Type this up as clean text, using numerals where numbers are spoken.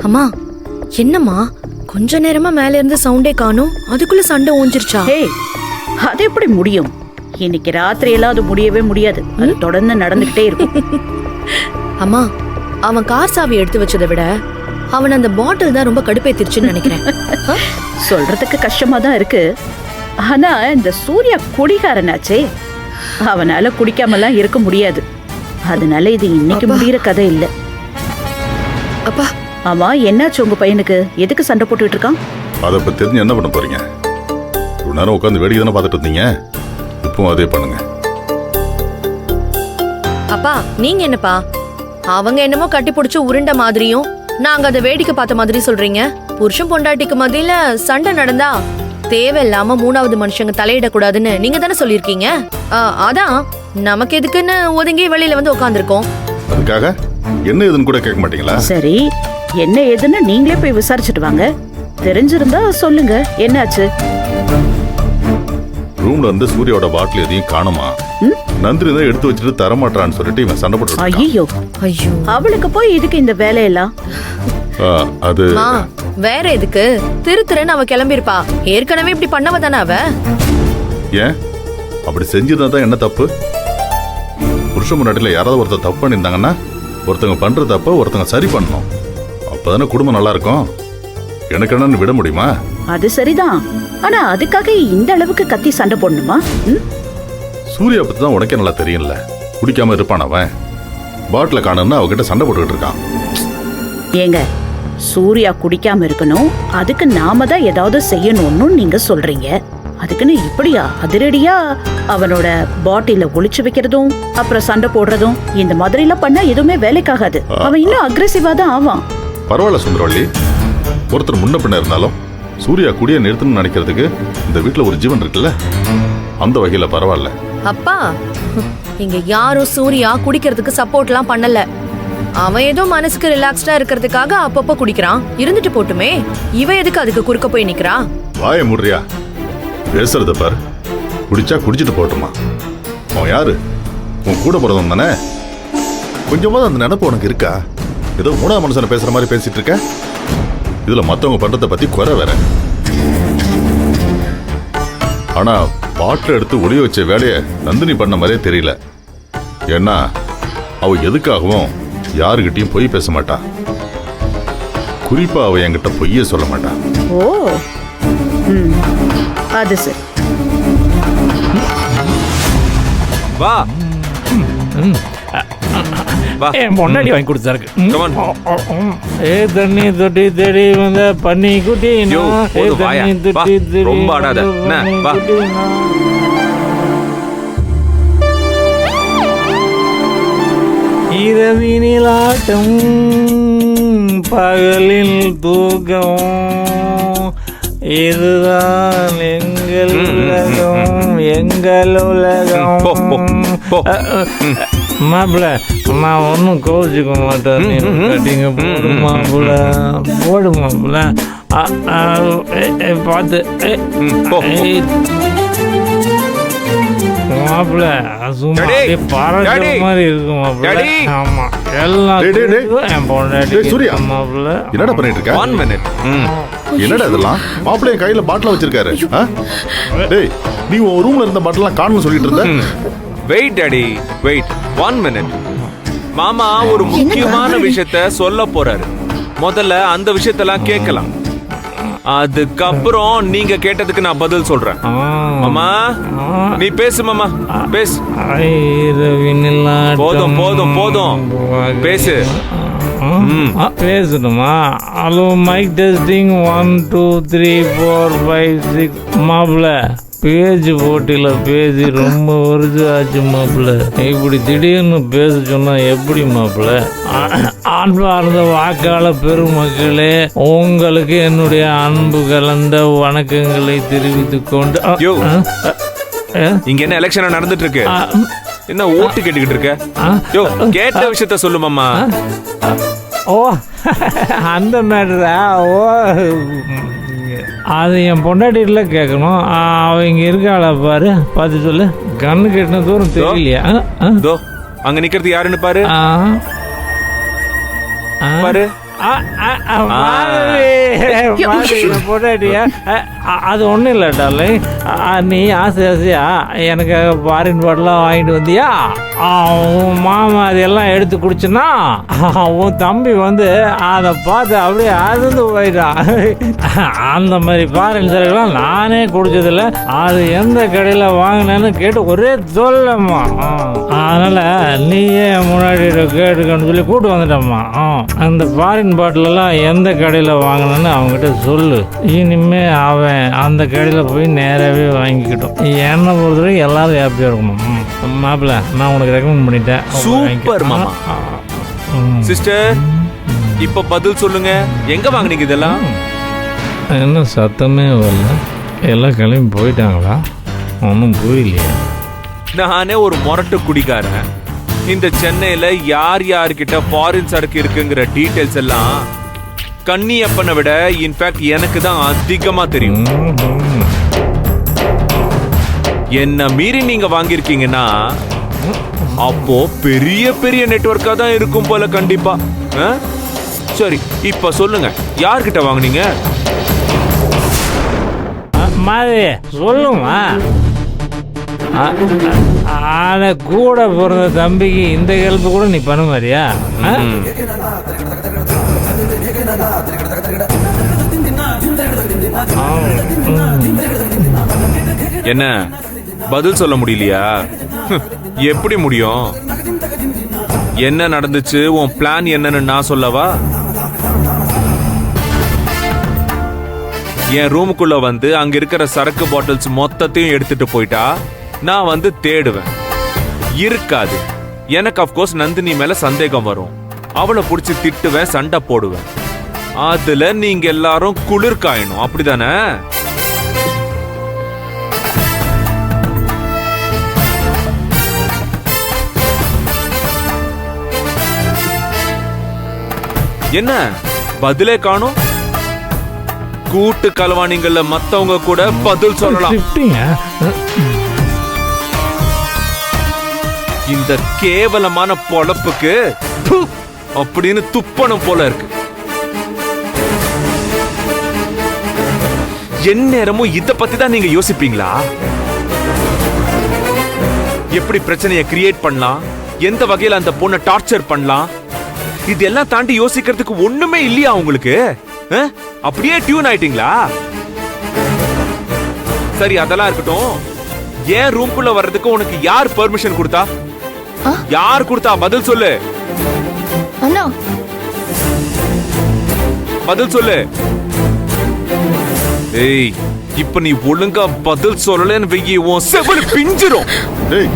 அம்மா என்னம்மா கொஞ்ச நேரமா மேல இருந்து சவுண்டே காணும், அதுக்குள்ள சண்டை ஓஞ்சிருச்சா? அது எப்படி முடியும்? இன்னைக்கு ராத்திரி எல்லாம் அது முடியவே முடியாது. அது தொடர்ந்து நடந்துகிட்டே இருக்கும். அம்மா அவன் கார் சாவி எடுத்து வச்சதை விட அவன் அந்த பாட்டில் தான் ரொம்ப கடுப்பேத்திருச்சுன்னு நினைக்கிறேன். சொல்றதுக்கு கஷ்டமா தான் இருக்கு. ஆனா இந்த சூர்யா குடிகாரனாச்சே, அவனால குடிக்காமலாம் இருக்க முடியாது. அதனால இது இன்னைக்கு முடிகிற கதை இல்ல. அப்பா ஆமா, என்னாச்சு உங்க பையனுக்கு? எதுக்கு சண்டை போட்டுட்டு இருக்கான்? அதை பத்தி தெரிஞ்சு என்ன பண்ண போறீங்க? ஒரு நேரம் உட்காந்து வேடிக்கை தானே பார்த்துட்டு இருந்தீங்க, இப்பவும் அதே பண்ணுங்க. அப்பா நீங்க என்னப்பா அவங்க என்னமோ கட்டி பிடிச்சு உருண்ட மாதிரியும் நாங்க அதை வேடிக்கை பார்த்த மாதிரி சொல்றீங்க. புருஷன் பொண்டாட்டிக்கு மத்தியில சண்டை நடந்தா தேவையில்லாம மூணாவது மனுஷங்க தலையிடக்கூடாதுன்னு நீங்க தானே சொல்லிருக்கீங்க. அதான் நமக்கு எதுக்குன்னு ஒதுங்கி வெளியில வந்து உட்காந்துருக்கோம். அதுக்காக என்ன ஏதுன்னு கூட கேட்க மாட்டீங்களா? சரி, என்ன ஏதுன்னு நீங்களே போய் விசாரிச்சுட்டு வாங்க. தெரிஞ்சிருந்தா சொல்லுங்க, என்னாச்சு? ரூம்ல இருந்து சூர்யாவோட பாட்டில் எதையும் காணுமா? நந்தினி தான் எடுத்து வச்சுட்டு தரமாட்டான்னு சொல்லிட்டு இவன் சண்டை போட்டு. ஐயோ ஐயோ, அவளுக்கு போய் இதுக்கு இந்த வேலையெல்லாம்? அது வேற எதுக்கு திருத்துறன்னு அவ கிளம்பிருப்பா. ஏற்கனவே இப்படி பண்ணவ தானே அவ. ஏன் அப்படி செஞ்சிருந்தா தான் என்ன தப்பு? புருஷ முன்னாடியில யாராவது ஒருத்தர் தப்பு பண்ணியிருந்தாங்கன்னா ஒருத்தங்க பண்ற தப்ப ஒருத்தங்க சரி பண்ணணும். அப்பதானே குடும்பம் நல்லா இருக்கும். எனக்கு என்னன்னு விட முடியுமா? அது சரிதான், ஆனா அதுக்காக இந்த அளவுக்கு கத்தி சண்டை போடணுமா? சூர்யா பத்தி தான் உனக்கே நல்லா தெரியும்ல. குடிக்காம இருப்பான் அவன். பாட்டில காணும்னா அவகிட்ட சண்டை போட்டுக்கிட்டு இருக்கான். ஏங்க, சூர்யா குடிக்காம இருக்கணும், அதுக்கு நாம தான் ஏதாவது செய்யணும்னு நீங்க சொல்றீங்க. அதுக்குன்னு இப்படியா அதிரடியா அவனோட பாட்டில ஒளிச்சு வைக்கிறதும் அப்புறம் சண்டை போடுறதும் இந்த மாதிரி எல்லாம் பண்ணா எதுவுமே வேலைக்காகாது. அவன் இன்னும் அக்ரெசிவா தான் ஆவான். பரவாயில்ல சுந்தரவள்ளி, ஒருத்தர் முன்ன பின்ன இருந்தாலும் சூர்யா குடிய நிறுத்தணும்னு நினைக்கிறதுக்கு இந்த வீட்டுல ஒரு ஜீவன் இருக்குல்ல, அந்த வகையில பரவாயில்ல. அப்பா இங்க யாரும் சூர்யா குடிக்கிறதுக்கு சப்போர்ட் எல்லாம் பண்ணல. அவன் ஏதோ மனசுக்கு ரிலாக்ஸ்டா இருக்கிறதுக்காக அப்பப்ப குடிக்கிறான். இருந்துட்டு போட்டுமே, இவ எதுக்கு அதுக்கு குறுக்க போய் நிக்கிறா? வாய முடுறியா, பேசுறத பாரு. குடிச்சா குடிச்சிட்டு போட்டுமா. அவன் யாரு? உன் கூட பிறந்தவன் தானே. கொஞ்சமாவது அந்த நினைப்பு உனக்கு இருக்கா? ஏதோ மூணாவது மனுஷனை பேசுற மாதிரி பேசிட்டு இருக்க. இதுல மத்தவங்க பண்றதை பத்தி குறை வேற. ஆனா பாட்டில் எடுத்து ஒளிய வச்ச வேலையை நந்தினி பண்ண மாதிரியே தெரியல. ஏன்னா அவ எதுக்காகவும் யாருகிட்டையும் பொய் பேச மாட்டா. குறிப்பா அவ என்கிட்ட பொய்யே சொல்ல மாட்டா. ஓ, அது சரி. வா என் பொண்டாடி வாங்கி கொடுத்தாருக்கு. தண்ணி தொட்டி தேடி வந்த பண்ணி குட்டி ரொம்ப ஆடாத. இரவினில் ஆட்டம் பகலில் தூக்கம், இதுதான் எங்கள் உலகம், எங்கள் உலகம். மாப்பிள்ள நான் ஒன்றும் கோவிச்சுக்க மாட்டேன். கட்டிங்க போடு மாப்பிள்ள, போடு மாப்பிள்ள. பார்த்து மாப்பிள்ள சும்மா பாராட்டு மாதிரி இருக்கு மாப்பிள்ள. ஆமா எல்லாம் என் பொண்டாட்டி மாப்பிள்ள. என்னடா பண்ணிட்டு இருக்க? 1 minute. என்னடா இதெல்லாம்? மாப்பிள்ளைய கையில பாட்டில வச்சிருக்காரு. டேய், நீ உன் ரூம்ல இருந்த பாட்டிலாம் காணும்னு சொல்லிட்டு இருந்த. Wait daddy, wait 1 minute. மாமா ஒரு முக்கியமான விஷயத்த சொல்ல போறாரு. முதல்ல அந்த விஷயத்தெல்லாம் கேட்கலாம். அதுக்கப்புறம் நீங்க கேட்டதுக்கு நான் பதில் சொல்றேன். மாமா நீ பேசு மாமா, பேசு. போதும் போதும் போதும், பேசு. பேசணுமா? Hello mic testing 1 2 3 4 5 6. மாப்பிள்ள பேஜ் போட்டியில் பேசி ரொம்ப வருஷம் ஆச்சு மாப்பிள்ள. இப்படி திடீர்னு பேச சொன்னா எப்படி மாப்பிள்ள? அன்பார்ந்த வாக்காள பெருமக்களே, உங்களுக்கு என்னுடைய அன்பு கலந்த வணக்கங்களை தெரிவித்துக் கொண்டு. இங்க என்ன எலெக்ஷன் நடந்துட்டு இருக்கு? என்ன ஓட்டு கேட்டுக்கிட்டு இருக்க? யோ, கேட்ட விஷயத்த சொல்லு மாமா. ஓ அந்த மேட்டரா? ஓ அது என் பொண்டாட்டில கேட்கணும். அவங்க இருக்காளா பாரு, பார்த்து சொல்லு. கண்ணு கெட்டின தூரம் தெரியலையா? அங்க நிக்கிறது யாருன்னு பாரு. பாரு பொட்டாட்டியா அது ஒன்றும் இல்லை டார்லிங். நீ ஆசையா எனக்காக ஃபாரின் பாட்டெலாம் வாங்கிட்டு வந்தியா? உன் மாமா அதெல்லாம் எடுத்து குடிச்சுன்னா உன் தம்பி வந்து அதை பார்த்து அப்படியே அதிர்ந்து போயிட்டான். அந்த மாதிரி ஃபாரின் சரக்குலாம் நானே குடிச்சதில்ல. அது எந்த கடையில் வாங்கினேன்னு கேட்டு ஒரே சொல்லம்மா. அதனால் நீயே முன்னாடி கேட்டுக்கன்னு சொல்லி கூட்டு வந்துட்டம்மா. அந்த ஃபாரின் பாட்டிலெல்லாம் எந்த கடையில் வாங்கினேன்னு அவங்ககிட்ட சொல்லு. இனிமே அவன் அந்த கடையில் போய் நேராகவே வாங்கிக்கிட்டோம். என்னை பொறுத்தவரைக்கும் எல்லாரும் ஹாப்பியாக இருக்கணும். மாப்பிள்ள நான் உனக்கு ரெக்கமெண்ட் பண்ணிட்டேன். சூப்பர் மாமா. சிஸ்டர் இப்ப பதில் சொல்லுங்க, எங்க வாங்குனீங்க இதெல்லாம்? என்ன சத்தமே வரல, எல்லாம் கிளம்பி போயிட்டாங்களா? ஒன்றும் புரியலையே. நானே ஒரு முரட்டு குடிக்காரன். இந்த சென்னையில யார் யார்கிட்ட ஃபாரின் சரக்கு இருக்குங்கிற டீடைல்ஸ் எல்லாம் கன்னியப்பனை விட இன்ஃபேக்ட் எனக்கு தான் அதிகமா தெரியும். என்ன மீறி நீங்க வாங்கியிருக்கீங்கன்னா அப்போ பெரிய பெரிய நெட்வொர்க்கா தான் இருக்கும் போல கண்டிப்பா. சரி இப்ப சொல்லுங்க, யார்கிட்ட வாங்குனீங்க? மாதிரி சொல்லுமா. ஆனா கூட பிறந்த தம்பிக்கு இந்த ஹெல்ப் கூட நீ பண்ண மாதிரியா? என்ன பதில் சொல்ல முடியலையா? எப்படி முடியும்? என்ன நடந்துச்சு, உன் பிளான் என்னன்னு நான் சொல்லவா? என் ரூமுக்குள்ள வந்து அங்க இருக்கிற சரக்கு பாட்டில்ஸ் மொத்தத்தையும் எடுத்துட்டு போயிட்டா நான் வந்து தேடுவேன், இருக்காது. எனக்கு அப்கோர்ஸ் நந்தினி மேல சந்தேகம் வரும். அவளை புடிச்சு திட்டுவேன், சண்டை போடுவேன். அதுல நீங்க எல்லாரும் குளிர் காயணும், அப்படிதானே? என்ன பதிலே காணும்? கூட்டு கலவாணிங்கள்ல மத்தவங்க கூட பதில் சொல்லலாம். இந்த கேவலமான பொழப்புக்கு அப்படின்னு துப்பணும் போல இருக்கு. எந்நேரமும் இத பத்தி தான் நீங்க யோசிப்பீங்களா? எப்படி பிரச்சனையை கிரியேட் பண்ணலாம், எந்த வகையில அந்த பொண்ணை டார்ச்சர் பண்ணலாம், இதெல்லாம் தாண்டி யோசிக்கிறதுக்கு ஒண்ணுமே இல்லையா உங்களுக்கு? அப்படியே டியூன் ஆயிட்டீங்களா? சரி அதெல்லாம் இருக்கட்டும். ஏன் ரூம்குள்ள வர்றதுக்கு உனக்கு யார் பெர்மிஷன் கொடுத்தா? யார் கொடுத்தா? பதில் சொல்லு. அண்ணா பதில் சொல்லு. ஏய் இப்ப நீ ஒழுங்கா பதில் சொல்லலன்னு வெயி உன் செவல் பிஞ்சிரும். ஏய்